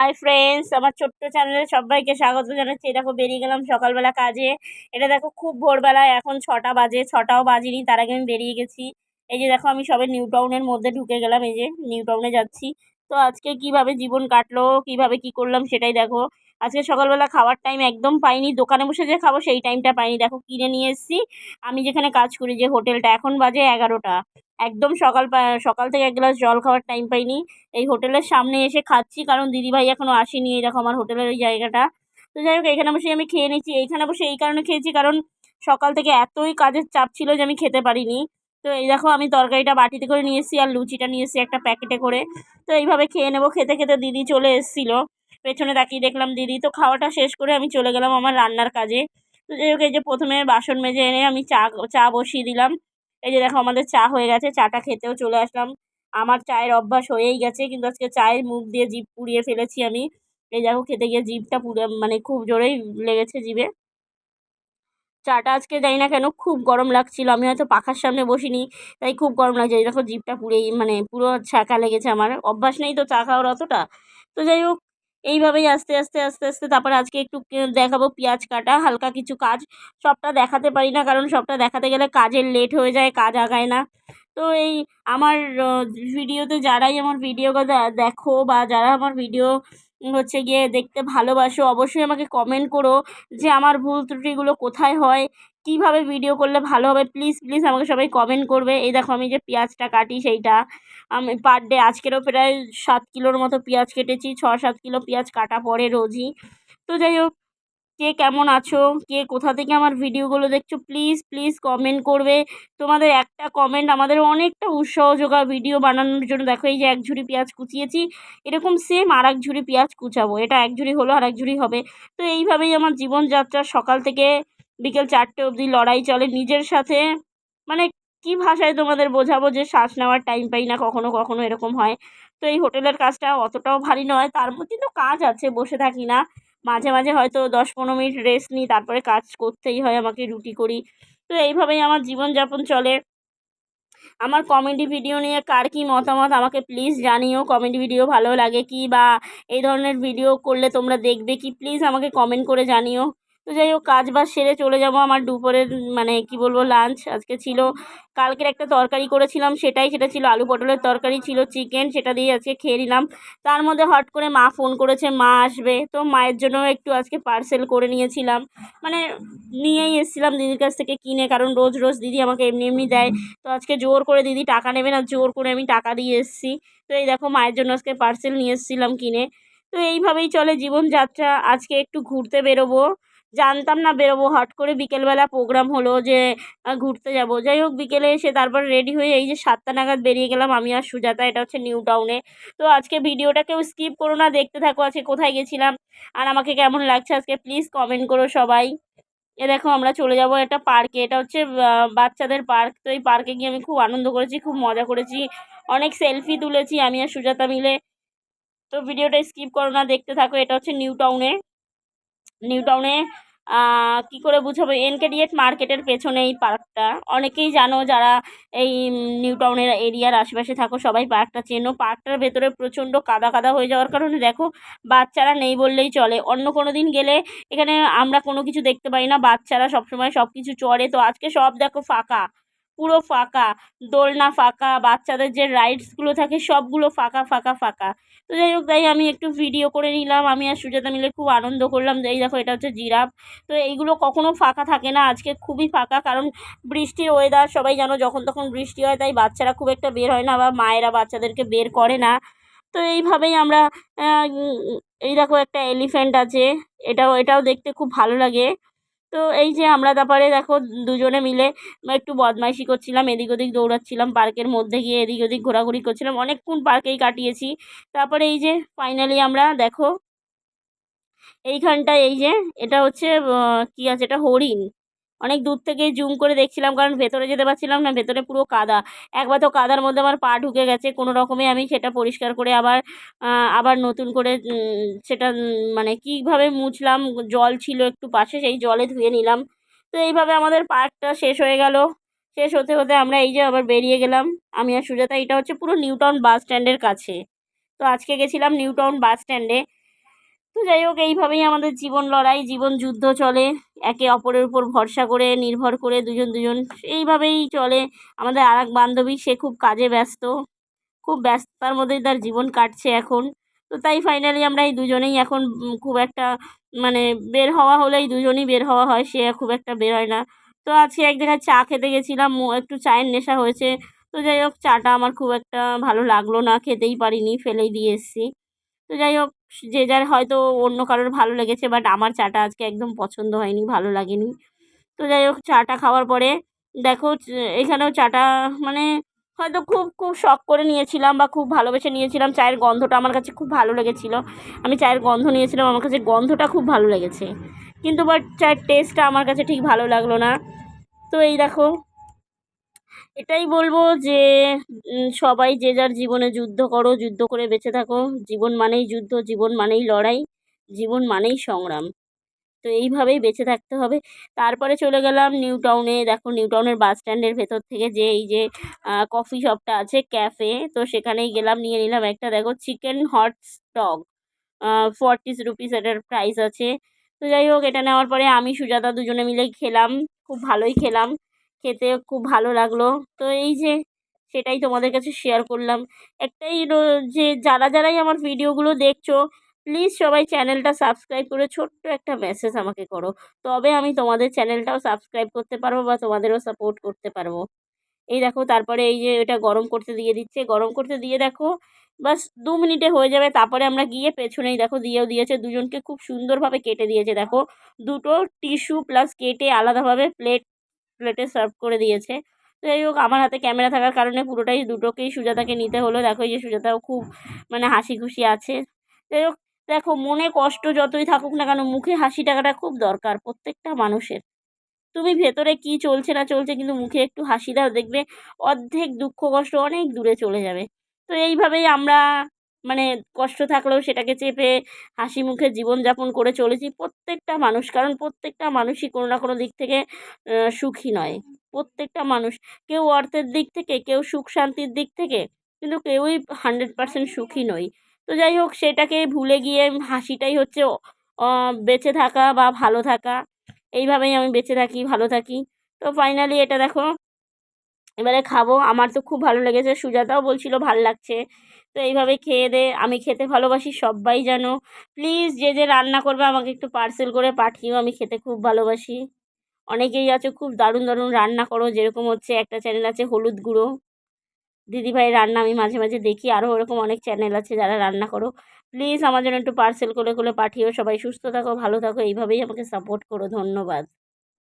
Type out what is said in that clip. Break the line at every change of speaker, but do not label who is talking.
Hi friends, আমার ছোট্ট চ্যানেলে সবাইকে স্বাগত জানাচ্ছি। দেখো বেরিয়ে গেলাম সকালবেলা কাজে। এটা দেখো খুব ভোরবেলায়, এখন 6টা বাজে, 6টাও বাজিনি, তার আগে আমি বেরিয়ে গেছি। এই যে দেখো আমি সবে নিউ টাউনের মধ্যে ঢুকে গেলাম, এই যে নিউ টাউনে যাচ্ছি। তো আজকে কিভাবে জীবন কাটলো, কিভাবে কি করলাম সেটাই দেখো। আজকে সকালবেলা খাওয়ার টাইম একদম পাইনি, দোকানে বসে যে খাবো সেই টাইমটা পাইনি। দেখো কিনে নিয়ে এসেছি আমি যেখানে কাজ করি, যে হোটেলটা, এখন বাজে 11টা। একদম সকাল থেকে এক গ্লাস জল খাওয়ার টাইম পাইনি। এই হোটেলের সামনে এসে খাচ্ছি, কারণ দিদিভাই এখনও আসেনি। এই দেখো আমার হোটেলের ওই জায়গাটা। তো যাই হোক, এখানে বসে আমি খেয়ে নিচ্ছি। এইখানে বসে এই কারণে খেয়েছি, কারণ সকাল থেকে এতই কাজের চাপ ছিল যে আমি খেতে পারিনি। তো এই দেখো আমি তরকারিটা বাটিতে করে নিয়ে এসেছি, আর লুচিটা নিয়ে এসেছি একটা প্যাকেটে করে। তো এইভাবে খেয়ে নেবো। খেতে খেতে দিদি চলে এসেছিলো, পেছনে তাকিয়ে দেখলাম দিদি। তো খাওয়াটা শেষ করে আমি চলে গেলাম আমার রান্নার কাজে। তো যাই হোক, এই যে প্রথমে বাসন মেজে এনে আমি চা বসিয়ে দিলাম। এই যে দেখো আমাদের চা হয়ে গেছে, চাটা খেতেও চলে আসলাম। আমার চায়ের অভ্যাস হয়েই গেছে, কিন্তু আজকে চায়ের মুখ দিয়ে জিভ পুড়িয়ে ফেলেছি আমি। এই দেখো খেতে গিয়ে জিভটা পুড়ে, মানে খুব জোরেই লেগেছে জিভে। চাটা আজকে জানি না কেন খুব গরম লাগছিল, আমি হয়তো পাখার সামনে বসিনি, তাই খুব গরম লাগছে। এই দেখো জিভটা পুড়েই, মানে পুরো ছ্যাঁকা লেগেছে। আমার অভ্যাস নেই তো চা খাওয়ার অতটা। তো যাই হোক, এইভাবেই আস্তে আস্তে আস্তে আস্তে তারপরে আজকে একটু দেখাবো পেঁয়াজ কাটা, হালকা কিছু কাজ। সবটা দেখাতে পারি না, কারণ সবটা দেখাতে গেলে কাজের লেট হয়ে যায়, কাজ আগায় না। তো এই আমার ভিডিওতে যারাই আমার ভিডিও দেখো, বা যারা আমার ভিডিও হচ্ছে গিয়ে দেখতে ভালোবাসো, অবশ্যই আমাকে কমেন্ট করো যে আমার ভুল ত্রুটিগুলো কোথায় হয়, কিভাবে ভিডিও করলে ভালো হবে। প্লিজ প্লিজ আমাকে সবাই কমেন্ট করবে। এই দেখো আমি যে পেঁয়াজটা কাটি সেইটা, আমি পার ডে আজকেরও প্রায় 7 কিলোর মতো পেঁয়াজ কেটেছি। 6-7 কিলো পেঁয়াজ কাটা পড়ে রোজই। তো যাই হোক, কে কেমন আছো, কে কোথা থেকে আমার ভিডিওগুলো দেখছো, প্লিজ প্লিজ কমেন্ট করবে। তোমাদের একটা কমেন্ট আমাদের অনেকটা উৎসাহ যোগায় ভিডিও বানানোর জন্য। দেখো এই যে এক ঝুড়ি পেঁয়াজ কুচিয়েছি, এরকম সেম আর এক ঝুড়ি পেঁয়াজ কুচাবো। এটা এক ঝুড়ি হলো, আর এক ঝুড়ি হবে। তো এইভাবেই আমার জীবনযাত্রা, সকাল থেকে বিকেল 4টে অবধি লড়াই চলে নিজের সাথে। মানে কি ভাষায় তোমাদের বোঝাবো, যে শ্বাস নেওয়ার টাইম পাই না, কখনো কখনো এরকম হয়। তো এই হোটেলের কাজটা অতটাও ভারী নয়, তার মধ্যে তো কাজ আছে, বসে থাকি না। মাঝে মাঝে হয়তো 10-15 মিনিট রেস্ট নিই, তারপরে কাজ করতেই হয় আমাকে, রুটি করি। তো এইভাবেই আমার জীবনযাপন চলে। আমার কমেডি ভিডিও নিয়ে কার কী মতামত আমাকে প্লিজ জানিও। কমেডি ভিডিও ভালো লাগে কি, বা এই ধরনের ভিডিও করলে তোমরা দেখবে কি, প্লিজ আমাকে কমেন্ট করে জানিও। তো যাই হোক, কাজ বাজ সেরে চলে যাব আমার দুপুরের, মানে কি বলবো, লাঞ্চ আজকে ছিল। কালকের একটা তরকারি করেছিলাম, সেটা ছিল আলু পটলের তরকারি, ছিল চিকেন, সেটা দিয়ে আজকে খেয়ে নিলাম। তার মধ্যে হট করে মা ফোন করেছে, মা আসবে। তো মায়ের জন্য একটু আজকে পার্সেল করে নিয়েছিলাম, মানে নিয়েই এসেছিলাম দিদির কাছ থেকে কিনে, কারণ রোজ রোজ দিদি আমাকে এমনি এমনি দেয়। তো আজকে জোর করে দিদি টাকা নেবে না, জোর করে আমি টাকা দিয়ে এসেছি। তো এই দেখো মায়ের জন্য আজকে পার্সেল নিয়ে এসেছিলাম কিনে। তো এইভাবেই চলে জীবনযাত্রা। আজকে একটু ঘুরতে বেরোবো, জানতাম না বেরোবো, হট করে বিকেলবেলা প্রোগ্রাম হলো যে ঘুরতে যাব। যাই হোক, বিকেলে এসে তারপর রেডি হয়ে এই যে 7টা নাগাদ বেরিয়ে গেলাম আমি আর সুজাতা। এটা হচ্ছে নিউ টাউনে। তো আজকে ভিডিওটা কেউ স্কিপ করো না, দেখতে থাকো আজকে কোথায় গেছিলাম আর আমাকে কেমন লাগছে আজকে, প্লিজ কমেন্ট করো সবাই। এ দেখো আমরা চলে যাব একটা পার্কে, এটা হচ্ছে বাচ্চাদের পার্ক। তো এই পার্কে গিয়ে আমি খুব আনন্দ করেছি, খুব মজা করেছি, অনেক সেলফি তুলেছি আমি আর সুজাতা মিলে। তো ভিডিওটা স্কিপ করো না, দেখতে থাকো। এটা হচ্ছে নিউ টাউনে। নিউ টাউনে কী করে বুঝাবো, এনকেডিএট মার্কেটের পেছনে এই পার্কটা। অনেকেই জানো যারা এই নিউ টাউনের এরিয়ার আশেপাশে থাকো, সবাই পার্কটা চেনো। পার্কটার ভেতরে প্রচণ্ড কাদা কাদা হয়ে যাওয়ার কারণে দেখো বাচ্চারা নেই বললেই চলে। অন্য কোনো দিন গেলে এখানে আমরা কোনো কিছু দেখতে পাই না, বাচ্চারা সবসময় সব কিছু চড়ে। তো আজকে সব দেখো ফাঁকা, পুরো ফাঁকা। দোলনা ফাঁকা, বাচ্চাদের যে রাইডসগুলো থাকে সবগুলো ফাঁকা ফাঁকা ফাঁকা। তো যাই হোক, তাই আমি একটু ভিডিও করে নিলাম, আমি আর সুজাতা মিলে খুব আনন্দ করলাম। এই দেখো এটা হচ্ছে জিরাফ। তো এইগুলো কখনো ফাঁকা থাকে না, আজকে খুবই ফাঁকা, কারণ বৃষ্টির ওয়েদার, সবাই জানো যখন তখন বৃষ্টি হয়, তাই বাচ্চারা খুব একটা বের হয় না, বা মায়েরা বাচ্চাদেরকে বের করে না। তো এইভাবেই আমরা এই দেখো একটা এলিফ্যান্ট আছে, এটাও দেখতে খুব ভালো লাগে। তো এই যে আমরা তারপরে দেখো দুজনে মিলে একটু বদমাইশি করছিলাম, এদিক ওদিক দৌড়াচ্ছিলাম, পার্কের মধ্যে গিয়ে এদিক ওদিক ঘোরাঘুরি করছিলাম, অনেকক্ষণ পার্কেই কাটিয়েছি। তারপরে এই যে ফাইনালি আমরা দেখো এইখানটায়, এই যে এটা হচ্ছে কী আছে, এটা হরিণ। অনেক দূর থেকে জুম করে দেখছিলাম, কারণ ভেতরে যেতে পারছিলাম না, ভেতরে পুরো কাদা। একবার তো কাদার মধ্যে আমার পা ঢুকে গেছে, কোনো রকমে আমি সেটা পরিষ্কার করে আবার আবার নতুন করে সেটা মানে কীভাবে মুছলাম, জল ছিল একটু পাশে, সেই জলে ধুয়ে নিলাম। তো এইভাবে আমাদের পার্কটা শেষ হয়ে গেল। শেষ হতে হতে আমরা এই যে আবার বেরিয়ে গেলাম আমি আর সুজাতা। এটা হচ্ছে পুরো নিউ টাউন বাস স্ট্যান্ডের কাছে। তো আজকে গেছিলাম নিউ টাউন বাস স্ট্যান্ডে। তো যাই হোক, এইভাবেই আমাদের জীবন লড়াই, জীবন যুদ্ধ চলে, একে অপরের উপর ভরসা করে নির্ভর করে দুজন এইভাবেই চলে। আমাদের আর এক বান্ধবী, সে খুব কাজে ব্যস্ত, খুব ব্যস্ততার মধ্যেই তার জীবন কাটছে এখন। তো তাই ফাইনালি আমরা এই দুজনেই এখন খুব একটা মানে বের হওয়া হলেই দুজনই বের হওয়া হয়, সে খুব একটা বের হয় না। তো আজকে এক জায়গায় চা খেতে গেছিলাম, একটু চায়ের নেশা হয়েছে। তো যাই হোক, চাটা আমার খুব একটা ভালো লাগলো না, খেতেই পারিনি, ফেলেই দিয়ে এসেছি। তো যাই হোক, যে যার হয়তো অন্য কারোর ভালো লেগেছে, বাট আমার চাটা আজকে একদম পছন্দ হয়নি, ভালো লাগেনি। তো যাই হোক, চাটা খাওয়ার পরে দেখো এখানেও চাটা মানে হয়তো খুব খুব শখ করে নিয়েছিলাম বা খুব ভালোবেসে নিয়েছিলাম, চায়ের গন্ধটা আমার কাছে খুব ভালো লেগেছিলো, আমি চায়ের গন্ধ নিয়েছিলাম, আমার কাছে গন্ধটা খুব ভালো লেগেছে, কিন্তু বাট চায়ের টেস্টটা আমার কাছে ঠিক ভালো লাগলো না। তো এই দেখো, এটাই বলবো যে সবাই যে যার জীবনে যুদ্ধ করো, যুদ্ধ করে বেঁচে থাকো। জীবন মানেই যুদ্ধ, জীবন মানেই লড়াই, জীবন মানেই সংগ্রাম। তো এইভাবেই বেঁচে থাকতে হবে। তারপরে চলে গেলাম নিউ টাউনে। দেখো, নিউ টাউনের বাস স্ট্যান্ডের ভেতর থেকে যে এই যে কফি শপটা আছে, ক্যাফে, তো সেখানেই গেলাম, নিয়ে নিলাম একটা, দেখো, চিকেন হট স্টক, 40 রুপিস এটার প্রাইস আছে। তো যাই হোক, এটা নেওয়ার পরে আমি সুজাতা দুজনে মিলেই খেলাম, খুব ভালোই খেলাম, খেতে খুব ভালো লাগলো। তো এই যে সেটাই তোমাদের কাছে শেয়ার করলাম। একটাই যে যারাই আমার ভিডিওগুলো দেখছো, প্লিজ সবাই চ্যানেলটা সাবস্ক্রাইব করে ছোট্ট একটা মেসেজ আমাকে করো, তবে আমি তোমাদের চ্যানেলটাও সাবস্ক্রাইব করতে পারবো বা তোমাদেরও সাপোর্ট করতে পারবো। এই দেখো, তারপরে এই যে এটা গরম করতে দিয়ে দিচ্ছে, গরম করতে দিয়ে দেখো বাস 2 মিনিটে হয়ে যাবে। তারপরে আমরা গিয়ে পেছনেই দেখো দিয়েও দিয়েছে, দুজনকে খুব সুন্দরভাবে কেটে দিয়েছে, দেখো দুটো টিস্যু প্লাস কেটে আলাদাভাবে প্লেটে সার্ভ করে দিয়েছে। তো যাই হোক, আমার হাতে ক্যামেরা থাকার কারণে পুরোটাই দুটোকেই সুজাতাকে নিতে হলো। দেখো, এই যে সুজাতাও খুব মানে হাসি খুশি আছে। যাই হোক, দেখো, মনে কষ্ট যতই থাকুক না কেন, মুখে হাসি টাকাটা খুব দরকার প্রত্যেকটা মানুষের। তুমি ভেতরে কি চলছে না চলছে, কিন্তু মুখে একটু হাসি দাও, দেখবে অর্ধেক দুঃখ কষ্ট অনেক দূরে চলে যাবে। তো এইভাবেই আমরা মানে কষ্ট থাকলেও সেটাকে চেপে হাসি মুখে জীবনযাপন করে চলেছি প্রত্যেকটা মানুষ, কারণ প্রত্যেকটা মানুষই কোনো না কোনো দিক থেকে সুখী নয়। প্রত্যেকটা মানুষ, কেউ অর্থের দিক থেকে, কেউ সুখ শান্তির দিক থেকে, কিন্তু কেউই 100% সুখী নই। তো যাই হোক, সেটাকে ভুলে গিয়ে হাসিটাই হচ্ছে বেঁচে থাকা বা ভালো থাকা। এইভাবেই আমি বেঁচে থাকি, ভালো থাকি। তো ফাইনালি এটা দেখো, এবারে খাবো, আমার তো খুব ভালো লেগেছে, সুজাতাও বলছিল ভাল লাগছে। তো এইভাবে খেয়ে দে, আমি খেতে ভালোবাসি, সব্বাই জানো। প্লিজ যে যে রান্না করবে আমাকে একটু পার্সেল করে পাঠিও, আমি খেতে খুব ভালোবাসি। অনেকেই আছো খুব দারুণ দারুণ রান্না করো, যেরকম হচ্ছে একটা চ্যানেল আছে হলুদ গুঁড়ো দিদিভাইয়ের রান্না, আমি মাঝে মাঝে দেখি, আরও ওরকম অনেক চ্যানেল আছে যারা রান্না করো। প্লিজ আমার জন্য একটু পার্সেল করে করে পাঠিও। সবাই সুস্থ থাকো, ভালো থাকো, এইভাবেই আমাকে সাপোর্ট করো। ধন্যবাদ।